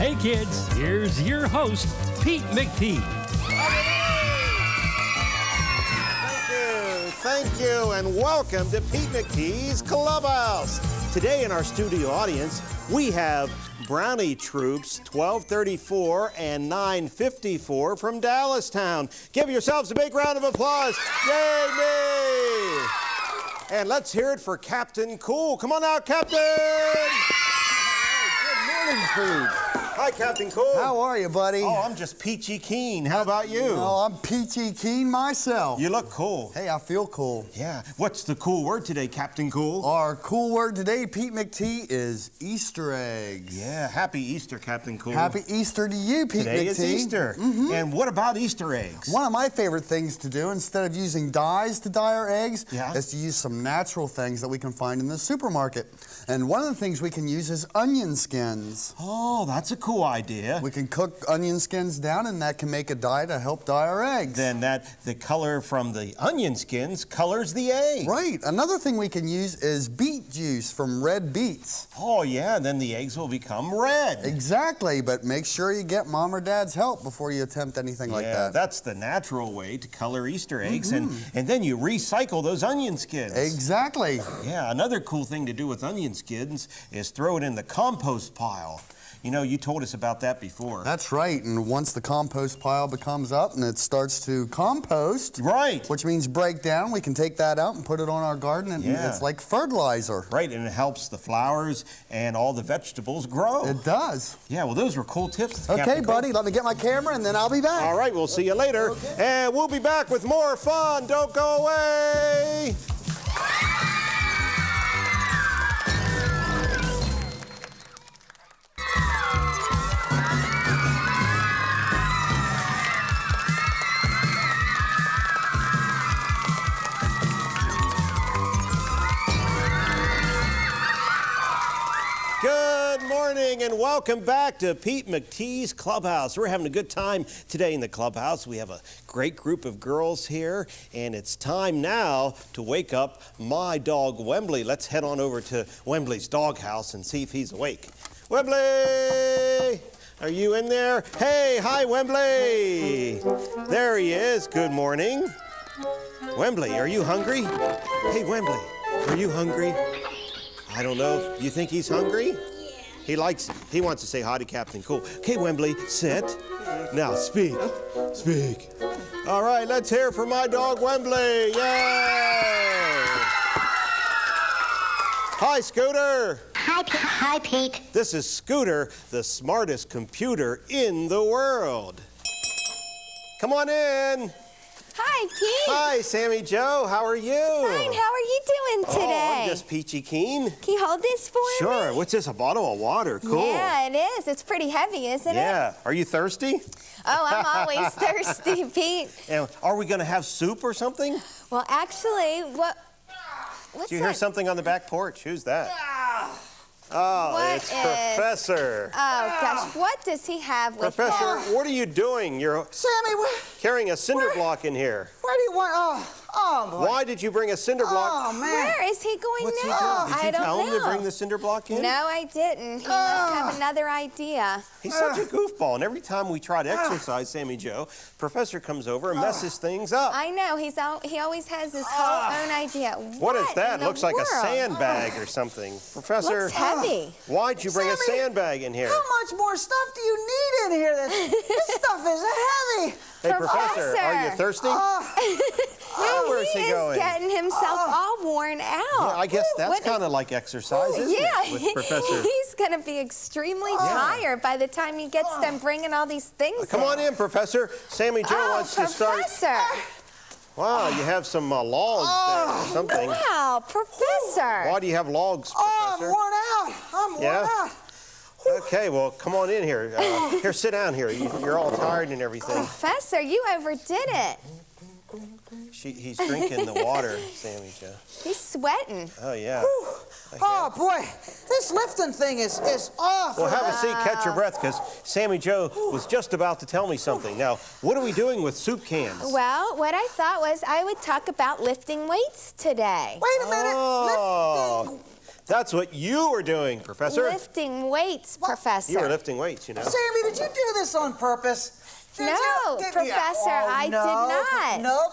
Hey kids, here's your host, Pete McTee's. Thank you, and welcome to Pete McTee's Clubhouse. Today in our studio audience, we have Brownie Troops 1234 and 954 from Dallastown. Give yourselves a big round of applause. Yay me! And let's hear it for Captain Cool. Come on out, Captain! Good morning, Pete. Hi, Captain Cool. How are you, buddy? Oh, I'm just peachy keen. How about you? Oh, I'm peachy keen myself. You look cool. Hey, I feel cool. Yeah. What's the cool word today, Captain Cool? Our cool word today, Pete McTee, is Easter eggs. Yeah. Happy Easter, Captain Cool. Happy Easter to you, Pete Today McTee. is Easter. And what about Easter eggs? One of my favorite things to do, instead of using dyes to dye our eggs, Yeah. is to use some natural things that we can find in the supermarket. And one of the things we can use is onion skins. Oh, that's a cool idea. We can cook onion skins down, and that can make a dye to help dye our eggs. Then the color from the onion skins colors the egg. Right. Another thing we can use is beet juice from red beets. Oh, yeah, and then the eggs will become red. Exactly, but make sure you get Mom or Dad's help before you attempt anything like Yeah, that. that's the natural way to color Easter eggs, and then you recycle those onion skins. Exactly. Yeah, another cool thing to do with onion skins is throw it in the compost pile. You know, you told us about that before. That's right, and once the compost pile becomes up and it starts to compost, Right. which means break down, we can take that out and put it on our garden, and Yeah. it's like fertilizer. Right, and it helps the flowers and all the vegetables grow. It does. Yeah, well, those were cool tips. Okay, Captain buddy, Cool. let me get my camera and then I'll be back. All right, we'll see you later. And we'll be back with more fun. Don't go away. Good morning and welcome back to Pete McTee's Clubhouse. We're having a good time today in the clubhouse. We have a great group of girls here, and it's time now to wake up my dog Wembley. Let's head on over to Wembley's doghouse and see if he's awake. Wembley! Are you in there? Hey, hi Wembley! There he is. Good morning. Wembley, are you hungry? Hey Wembley, are you hungry? I don't know. You think he's hungry? Yeah. He wants to say hi to Captain Cool. Okay, Wembley, sit. Now speak. Speak. All right, let's hear from my dog Wembley. Yay! Hi, Scooter. Hi, Pete. This is Scooter, the smartest computer in the world. Come on in. Hi, Pete. Hi, Sammy Joe. How are you? Fine. How are you doing today? Oh, I'm just peachy keen. Can you hold this for me? Sure. What's this? A bottle of water. Cool. Yeah, it is. It's pretty heavy, isn't it? Yeah. Are you thirsty? Oh, I'm always thirsty, Pete. And are we going to have soup or something? Well, actually, what's Did you hear that? something on the back porch? Who's that? Oh, What it's is- Professor. Oh, gosh. What does he have with Professor, him? what are you doing? You're Sammy, carrying a cinder block in here. where do you want? Oh, boy. Why did you bring a cinder block? Oh, man. Where is he going What's he now? doing? Did I you don't tell know. him to bring the cinder block in? No, I didn't. He must have another idea. He's such a goofball, and every time we try to exercise, Sammy Joe, Professor comes over and messes things up. I know. He always has his whole own idea. What is that? in the Looks like a world? sandbag or something. Professor, Looks heavy. why'd you bring a Sammy, sandbag in here? How much more stuff do you need in here? This stuff is heavy. Hey, Professor, are you thirsty? Where's he He is going? getting himself all worn out. Yeah, I guess that's What is- kind of like exercise, isn't Yeah, it, with Professor? he's going to be extremely tired by the time he gets done bringing all these things Come on in, Professor. Sammy Joe wants to start. Professor. Wow, you have some logs there or something. Wow, Professor. Why do you have logs, Oh, I'm Professor? worn out. I'm worn Yeah? out. Okay, well, come on in here. Here, sit down here. You're all tired and everything. Professor, you overdid it. He's drinking the water, Sammy Joe. He's sweating. Oh, yeah. Oh, boy. This lifting thing is awful. Well, have a seat, catch your breath, because Sammy Joe was just about to tell me something. Now, what are we doing with soup cans? Well, what I thought was I would talk about lifting weights today. Wait a minute. Oh. Lifting. That's what you were doing, Professor. Lifting weights, Professor. You were lifting weights, you know. Sammy, did you do this on purpose? Did No, you? Professor, I did not. No,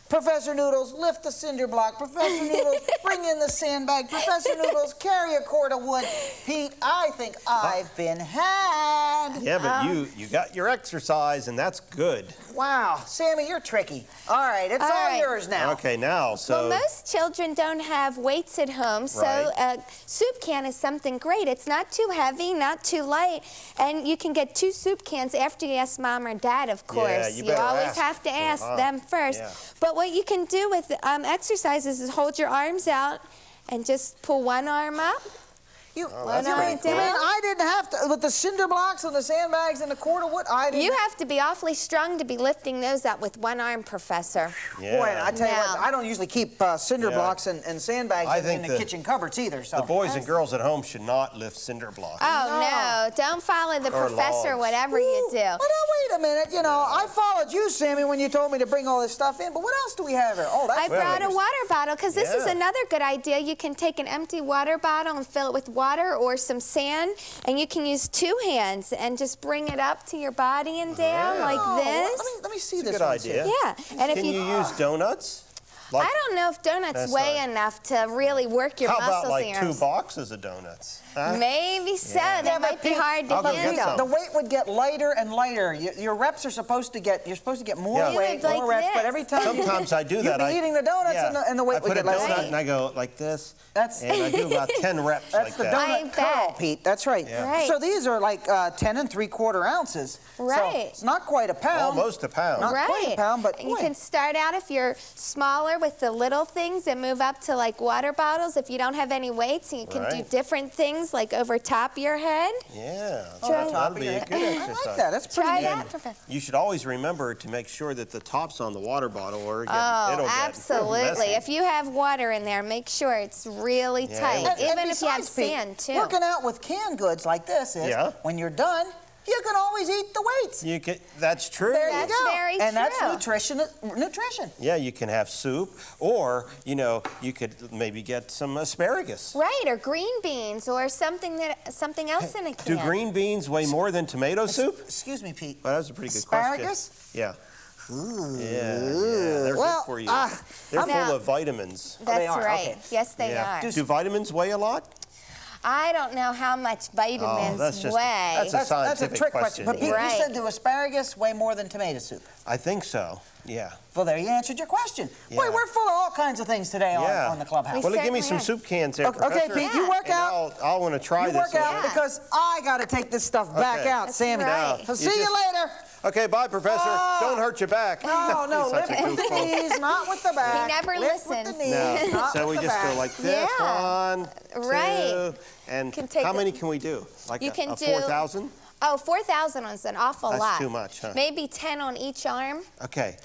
Professor Noodles, lift the cinder block. Professor Noodles, bring in the sandbag. Professor Noodles, carry a cord of wood. Pete, I think I've been had. Yeah, but you got your exercise, and that's good. Wow, Sammy, you're tricky. All right, it's all yours now. Okay, now, so... Well, most children don't have weights at home, so a soup can is something great. It's not too heavy, not too light, and you can get 2 soup cans after you ask Mom or Dad, of course. Yeah, you better always ask. have to ask them first. Yeah. But what you can do with exercises is hold your arms out and just pull one arm up. You that's mean pretty cool. I didn't have to, with the cinder blocks and the sandbags and the cord of wood, I didn't. You have to be awfully strong to be lifting those up with one arm, Professor. Yeah. Boy, I tell you what, I don't usually keep cinder blocks and sandbags in the kitchen cupboards either. So the boys and girls at home should not lift cinder blocks. Oh, no. Don't follow the professor, logs. whatever you do. Well, now, wait a minute. You know, I followed you, Sammy, when you told me to bring all this stuff in. But what else do we have here? Oh, that's I brought a water bottle because this is another good idea. You can take an empty water bottle and fill it with water or some sand, and you can use 2 hands and just bring it up to your body and down like this. Let me see That's this. a good idea. Yeah. And if Can you use donuts? Like, I don't know if donuts weigh enough to really work your how muscles about like in your 2 arms. boxes of donuts? Huh? Maybe so. That might be hard to I'll go get handle. some. The weight would get lighter and lighter. Your reps are supposed to get, you're supposed to get more Yeah. weight, Like more reps, this. but every time Sometimes I do that. you'd be eating the donuts and the weight would get I put a less. donut and I go like this, That's and I do about 10 reps That's like the that. I donut curl, bet. Pete. That's right. Yeah. Right. So these are like 10 3/4 ounces. Right. So it's not quite a pound. Almost a pound. Not quite a pound, but you boy. can start out if you're smaller with the little things and move up to like water bottles if you don't have any weights, and you can do different things like over top of your head. Yeah, Try that'll be a good I exercise. like that. That's pretty Try good. that, Professor. You should always remember to make sure that the top's on the water bottle, or it'll Oh, get absolutely. messy. If you have water in there, make sure it's really tight. And Even if you have besides, Pete, sand, too. Working out with canned goods like this is, when you're done, you can always eat the weights. You can, that's true. There That's you go. very and that's true. nutrition. Yeah, you can have soup, or, you know, you could maybe get some asparagus. Right, or green beans, or something else in a can. Do green beans weigh more than tomato soup? Excuse me, Pete. Well, that was a pretty good Asparagus? question. Yeah. They're good for you. They're full of vitamins. That's they are, right. okay. Yes, they are. Do vitamins weigh a lot? I don't know how much vitamins that's just- weigh. that's a That's a scientific trick question. But Pete, Right. you said do asparagus weigh more than tomato soup? I think so, yeah. Well, there you answered your question. Boy, Yeah. we're full of all kinds of things today on the clubhouse. Well, give me some certainly soup cans there, Okay, Professor. Pete, you work and out. I'll want to try You this. work out because I got to take this stuff back Okay. out, That's Sammy. right. So see you later. Okay, bye, Professor. Don't hurt your back. No, You're lift such a with the goofball. knees, not with the back. He never lift with the listens. knees, No. not So with we the just go back. like this. Yeah. 1, 2. Right. And Can take how a- many can we do? Like You a can do 4,000? Oh, 4,000 is an awful That's lot. too much, huh? Maybe 10 on each arm. Okay.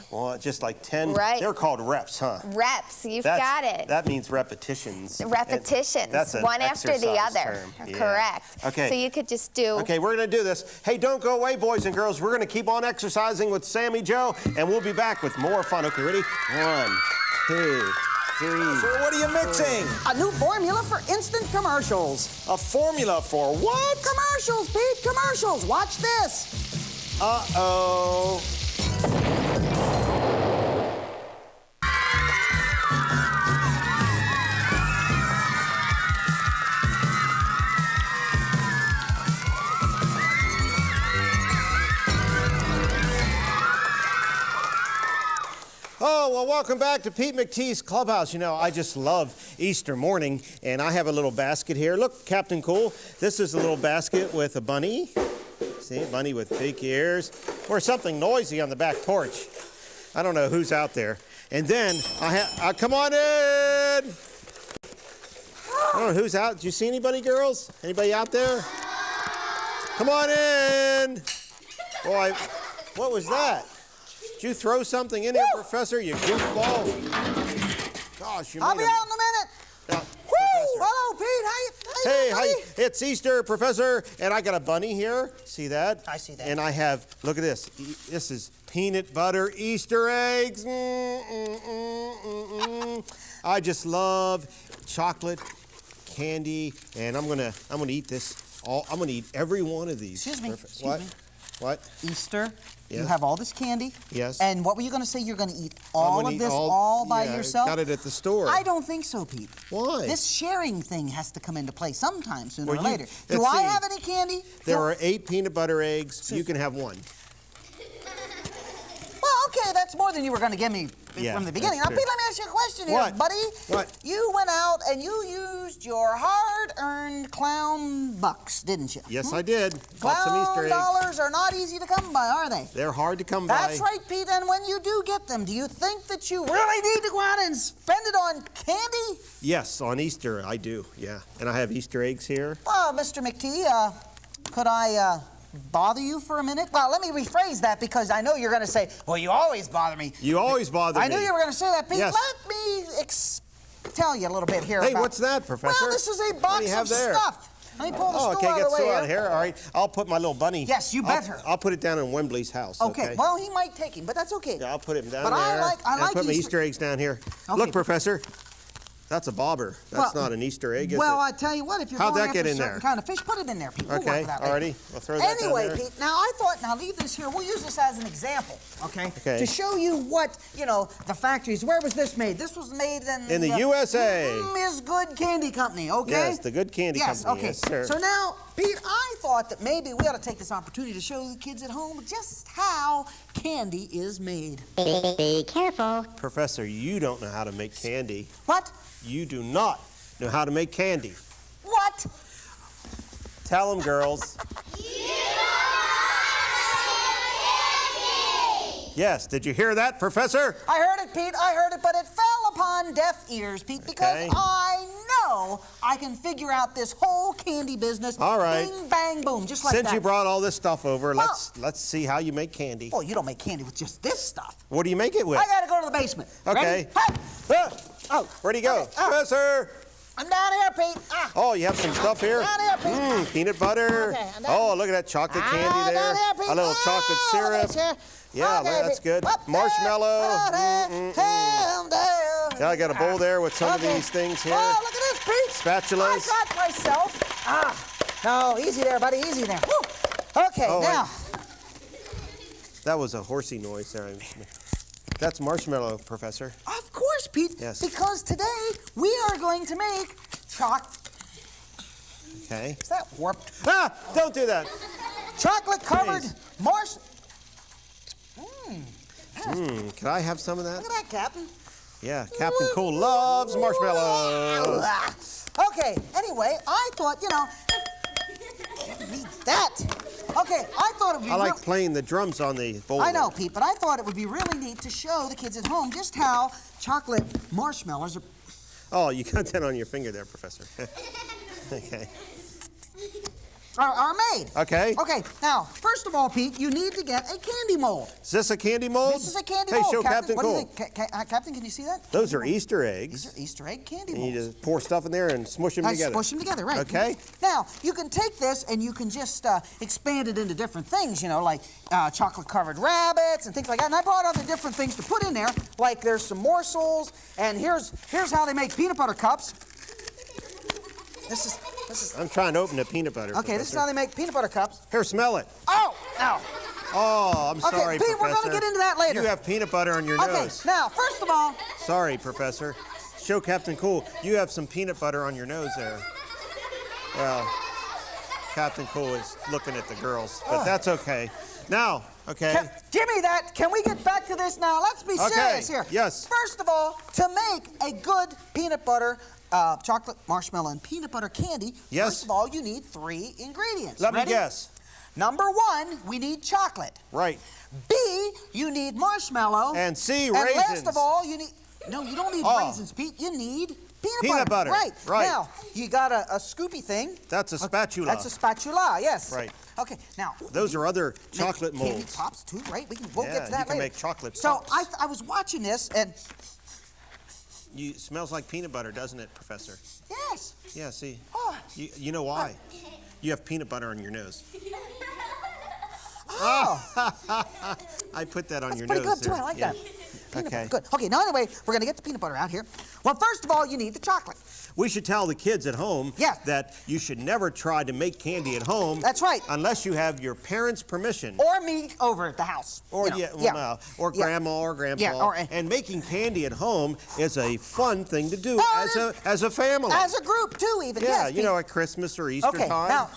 Well, just like 10. Right. They're called reps, huh? Reps, you've got it. That means repetitions. Repetitions, That's an one after the exercise other. term. Yeah. Correct. Okay. So you could just do. Okay, we're going to do this. Hey, don't go away, boys and girls. We're going to keep on exercising with Sammy Joe, and we'll be back with more fun. Okay, ready? 1, 2, 3. So what are you mixing? A new formula for instant commercials. A formula for what? Commercials, Pete, commercials. Watch this. Uh-oh. Oh, well, welcome back to Pete McTee's Clubhouse. You know, I just love Easter morning, and I have a little basket here. Look, Captain Cool, this is a little basket with a bunny. See, a bunny with big ears, or something noisy on the back porch. I don't know who's out there. And then, come on in. I don't know who's out. Did you see anybody, girls? Anybody out there? Come on in. Boy, what was that? Did you throw something in here, Professor? You goofball. Gosh, you I'll made be out in a minute. No, Woo! Professor. Hello, Pete. How Hey, buddy? hi, it's Easter, Professor, and I got a bunny here. See that? I see that. And I have, look at this. This is peanut butter Easter eggs. I just love chocolate candy, and I'm gonna eat this. I'm gonna eat every one of these. Excuse me. What? What? Easter. You Yes. have all this candy. Yes. And what were you going to say? You're going to eat I'm all gonna of eat this all by yeah, yourself? Got it at the store. I don't think so, Pete. Why? This sharing thing has to come into play sometime sooner Well, or you- later. let's Do I see. have any candy? There No. are 8 peanut butter eggs. You can have 1. Well, okay, that's more than you were going to give me Yeah, from the beginning. Now, that's Pete, true. let me ask you a question here, What? buddy. What? You went out and you used your hard-earned clown bucks, didn't you? Yes, I did. Bought some Clown Easter eggs. dollars are not easy to come by, are they? They're hard to come by. That's right, Pete. And when you do get them, do you think that you really need to go out and spend it on candy? Yes, on Easter I do. Yeah, and I have Easter eggs here. Well, Mr. McTee, could I bother you for a minute? Well, let me rephrase that because I know you're going to say, well, you always bother me. You always bother me. I knew you were going to say that, Pete. Yes. Let me tell you a little bit here Hey, about... what's that, Professor? Well, this is a What box do you have of there? stuff. Let me pull the Oh, stool okay, out get of the Sue way out of here. All right, I'll put my little bunny. Yes, you better. I'll put it down in Wembley's house. Okay. Well, he might take him, but that's okay. Yeah, I'll put him down But I there. like and put my Easter- Easter eggs down here. Okay. Look, Professor, that's a bobber. That's Well- not an Easter egg, is Well, it? I tell you what, if you're How'd going that get after in certain there? kind of fish, put it in there, Pete. We'll work Okay, with that later. alrighty. We'll throw that Anyway, down there. Pete, now I thought, now leave this here. We'll use this as an example, okay? Okay. To show you what, the factories. Where was this made? This was made In the USA. Ms. Good Candy Company, okay? Yes, the Good Candy Yes, Company. okay. Yes, sir. So now, Pete, I thought that maybe we ought to take this opportunity to show the kids at home just how candy is made. Be careful. Professor, you don't know how to make candy. What? You do not know how to make candy. What? Tell them, girls. Yes, did you hear that, Professor? I heard it, Pete. I heard it, but it fell upon deaf ears, Pete, because Okay. I know I can figure out this whole candy business. All right. Bing, bang, boom, just like Since that. you brought all this stuff over, Well- let's see how you make candy. Well, you don't make candy with just this stuff. What do you make it with? I gotta go to the basement. Okay. Ready? Hey! Ah! Oh, Where'd he go? okay. Ah. Professor! I'm down here, Pete. Ah. Oh, you have some stuff here? Down here, Pete. Peanut butter. Okay, I'm down Oh, look at that chocolate candy there. Down here, Pete. A little chocolate Oh, syrup. look at this here. Yeah, Okay, that's Pete. good. Up there, Marshmallow. up there, down. Yeah, I got a bowl there with some of Okay. these things here. Oh, look at this, Pete. Spatulas. I got myself. No, easy there, buddy, easy there. Woo. Okay, Oh, now. That was a horsey noise there. That's marshmallow, Professor. Of course, Pete. Yes. Because today we are going to make Okay. Is that warped? Ah! Don't do that. Chocolate-covered Please. marsh. Can I have some of that? Look at that, Captain. Yeah, Captain Cool loves marshmallows. Okay, anyway, I thought, can't beat that. Okay, I thought it would be I like playing the drums on the bowl. I know, Pete, but I thought it would be really neat to show the kids at home just how chocolate marshmallows are. Oh, you got that on your finger there, Professor. Okay. Are made. Okay. Okay, now, first of all, Pete, you need to get a candy mold. Is this a candy mold? This is a candy hey, mold. show Captain What do you Cool. think? Captain, can you see that? Those are Easter eggs. These are Easter egg candy You molds. need to pour stuff in there and smush them together. Smush them together, right. Okay. Now, you can take this and you can just expand it into different things, like chocolate-covered rabbits and things like that. And I brought other different things to put in there, like there's some morsels, and here's how they make peanut butter cups. This is I'm trying to open the peanut butter. okay. This is how they make peanut butter cups. Here, smell it. Oh, ow. Oh, I'm sorry, Pete, we're Professor. gonna get into that later. You have peanut butter on your Okay, nose. now, first of all, Sorry, Professor. Show Captain Cool. You have some peanut butter on your nose there. Well, Captain Cool is looking at the girls, but that's okay. Now, okay. give me that. Can we get back to this now? Let's be serious here. Yes. First of all, to make a good peanut butter, chocolate, marshmallow, and peanut butter candy, Yes. first of all, you need 3 ingredients. Let me Ready? guess. Number 1, we need chocolate. Right. B, you need marshmallow. And C, And raisins. last of all, you need... No, you don't need raisins, Pete. You need Peanut butter. Right. Right. Now, you got a scoopy thing. That's a spatula. That's a spatula, yes. Right. Okay, now... Those are other chocolate candy molds. pops too, right? We'll Yeah, get to that you can later. make chocolate so pops. I was watching this, and You smells like peanut butter, doesn't it, Professor? Yes. Yeah, see? Oh. You know why? You have peanut butter on your nose. Oh. I put that on your Pretty nose. good, too. I like that. Okay. Butter, good. Okay, now anyway, we're going to get the peanut butter out here. Well, first of all, you need the chocolate. We should tell the kids at home that you should never try to make candy at home. That's right. Unless you have your parents' permission. Or me over at the house. Or or grandma or grandpa. Yeah, and making candy at home is a fun thing to do as a family. As a group too, even. Yeah, yes, you know, at Christmas or Easter time. Now,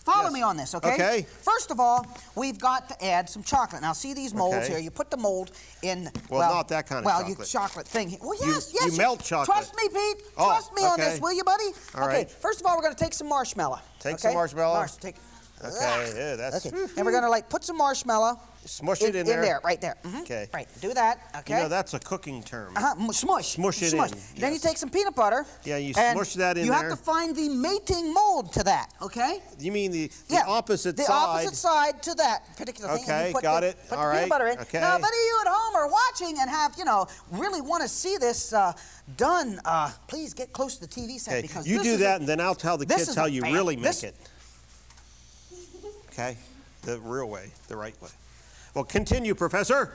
follow me on this, okay? Okay. First of all, we've got to add some chocolate. Now, see these molds here? You put the mold in. Well, not that kind of chocolate. Well, chocolate thing. Well, yes. You melt chocolate. Trust me, Pete. Trust me on this, will you, buddy? All right. First of all, we're going to take some marshmallow. Take some marshmallow. Okay, yeah, that's. Okay, and we're going to like put some marshmallow. Smush it in there. Right there. Okay. Right, do that, okay? You know, that's a cooking term. Smush. Smush it in. Then you take some peanut butter. Yeah, you and smush that in you there. have to find the mating mold to that, okay? You mean the opposite side? The opposite side to that particular thing. Okay, got it. Put All the peanut right. butter in. Okay. Now, if any of you at home are watching and have, really want to see this done, please get close to the TV set because you do that, and then I'll tell the kids how you really make it. Okay, the real way, the right way. Well, continue, Professor.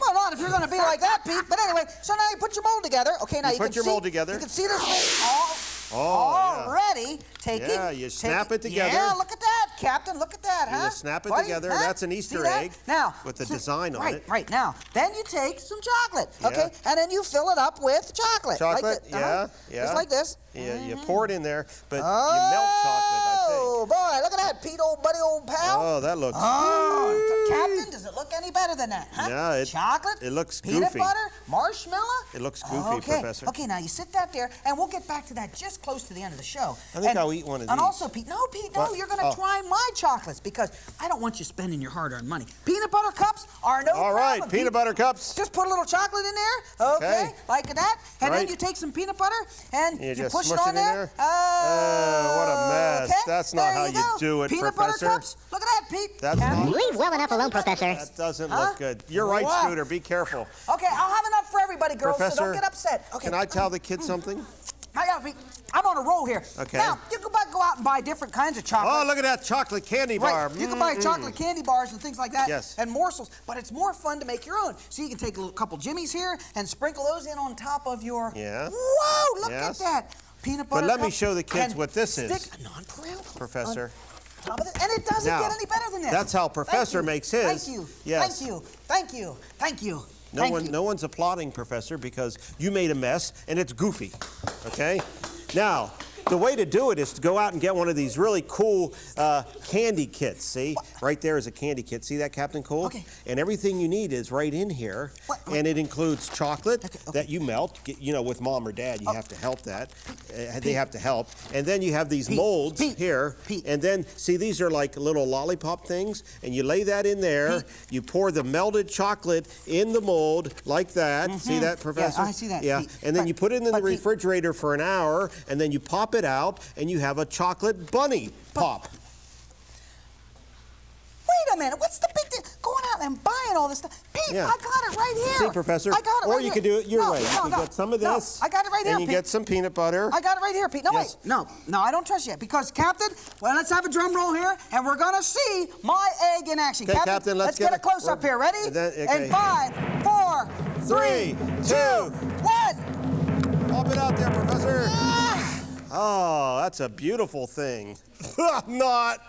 Well, not if you're going to be like that, Pete. But anyway, so now you put your mold together. Okay, now you put your mold together. You can see this thing already taking. Yeah, you snap it together. Yeah, look at that, Captain. Look at that, huh? You snap it Buddy, together. huh? That's an Easter egg now, with the design on it. Right, now. Then you take some chocolate, okay? And then you fill it up with chocolate. Chocolate, yeah. Just like this. Yeah, you pour it in there, but you melt chocolate, I think. Oh, boy, look at that, Pete, old buddy, old pal. Oh, that looks... Oh, Captain, does it look any better than that, huh? Yeah, chocolate, it looks goofy. Peanut butter, marshmallow. It looks goofy, Professor. Okay, now you sit that there, and we'll get back to that just close to the end of the show. I think I'll eat one of these. And also, Pete, no, you're going to try my chocolates because I don't want you spending your hard-earned money. Peanut butter cups are no problem. All right, peanut butter cups. Just put a little chocolate in there, okay. Like that. And then you take some peanut butter, and you push it on there. Oh, what a mess. Okay. That's not how you do it, Peanut Professor. Butter cups. Look at that, Pete. That's not... Leave well enough alone, Professor. That doesn't look good. You're right, Scooter. Be careful. Okay, I'll have enough for everybody, girls, Professor, so don't get upset. Okay. Can I tell the kids something? I'm on a roll here. Okay. Now, you can go out and buy different kinds of chocolate. Oh, look at that chocolate candy bar. Right. You can buy chocolate candy bars and things like that. Yes. And morsels. But it's more fun to make your own. So you can take a couple Jimmies here and sprinkle those in on top of your... Yeah. Whoa, look at that. Peanut butter. But let me show the kids what this is. A non-parental. Professor. And it doesn't get any better than that. That's how Professor makes his. Thank you. Yes. Thank you. Thank you. Thank you. No one's applauding, Professor, because you made a mess and it's goofy. Okay? Now, the way to do it is to go out and get one of these really cool candy kits. See? Right there is a candy kit. See that, Captain Cool? Okay. And everything you need is right in here. And it includes chocolate that you melt. With Mom or Dad, you have to help that. They have to help. And then you have these molds here. And then, see, these are like little lollipop things. And you lay that in there. You pour the melted chocolate in the mold like that. See that, Professor? Yeah, I see that. Yeah. And then you put it in the refrigerator for an hour. And then you pop it out. And you have a chocolate bunny pop. Wait a minute, what's the big deal? Going out and buying all this stuff. Pete, I got it right here. See, Professor? I got it or right you here. could do it your way. You No, can get some of this. I got it right here, And you Pete. get some peanut butter. I got it right here, Pete. No, Yes. wait. No, I don't trust you. Because, Captain, well, let's have a drum roll here, and we're going to see my egg in action. Okay, Captain, let's get a close-up here. Ready? Okay. In 5, 4, 3, 2, 1. Pop it out there, Professor. Oh, that's a beautiful thing. Not.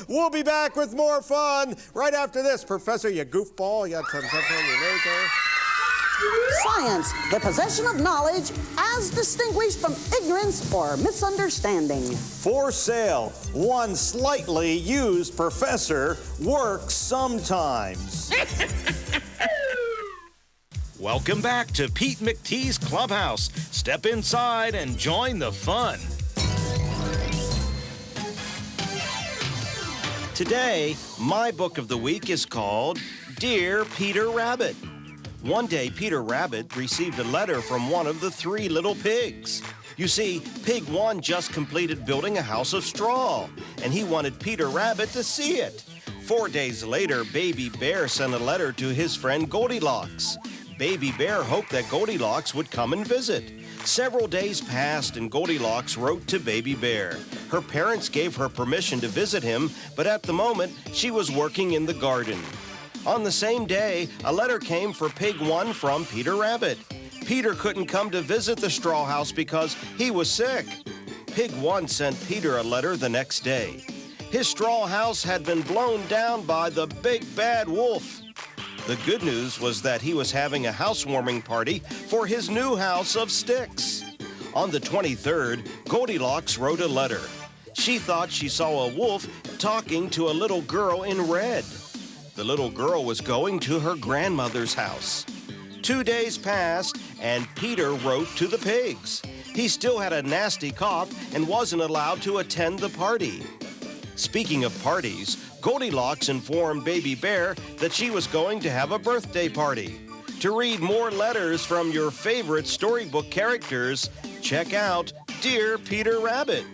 We'll be back with more fun right after this. Professor, you goofball. You got something on your nose there. Science, the possession of knowledge as distinguished from ignorance or misunderstanding. For sale, one slightly used professor works sometimes. Welcome back to Pete McTee's Clubhouse. Step inside and join the fun. Today, my book of the week is called Dear Peter Rabbit. One day, Peter Rabbit received a letter from one of the 3 little pigs. You see, Pig 1 just completed building a house of straw, and he wanted Peter Rabbit to see it. 4 days later, Baby Bear sent a letter to his friend Goldilocks. Baby Bear hoped that Goldilocks would come and visit. Several days passed and Goldilocks wrote to Baby Bear. Her parents gave her permission to visit him, but at the moment, she was working in the garden. On the same day, a letter came for Pig 1 from Peter Rabbit. Peter couldn't come to visit the straw house because he was sick. Pig 1 sent Peter a letter the next day. His straw house had been blown down by the big bad wolf. The good news was that he was having a housewarming party for his new house of sticks. On the 23rd, Goldilocks wrote a letter. She thought she saw a wolf talking to a little girl in red. The little girl was going to her grandmother's house. 2 days passed, and Peter wrote to the pigs. He still had a nasty cough and wasn't allowed to attend the party. Speaking of parties, Goldilocks informed Baby Bear that she was going to have a birthday party. To read more letters from your favorite storybook characters, check out Dear Peter Rabbit.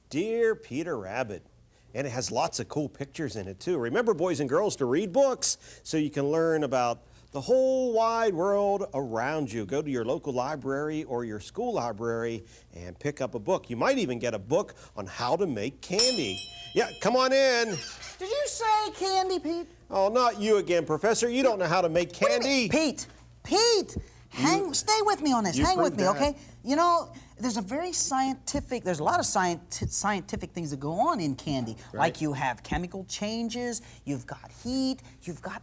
Dear Peter Rabbit. And it has lots of cool pictures in it too. Remember, boys and girls, to read books so you can learn about the whole wide world around you. Go to your local library or your school library and pick up a book. You might even get a book on how to make candy. Yeah, come on in. Did you say candy, Pete? Oh, not you again, Professor. You don't know how to make candy. Pete, stay with me on this. Hang with me, okay? You know, there's a lot of scientific things that go on in candy. Right. Like you have chemical changes, you've got heat, you've got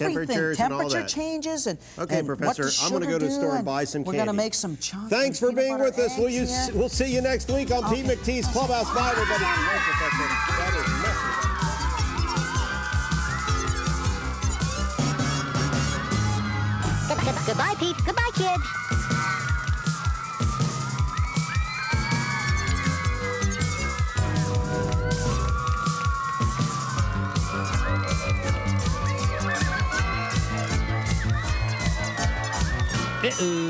everything. Temperatures and all Temperature that. changes and Okay, and Professor, what does I'm going to sugar go to the do, store and buy some candy. We're going to make some chocolate. Thanks for being with us. We'll see you next week on Okay. Pete McTee's Clubhouse. Bye, everybody. Hi, Professor. That is messy. Goodbye, Pete. Goodbye, kids. Uh-oh.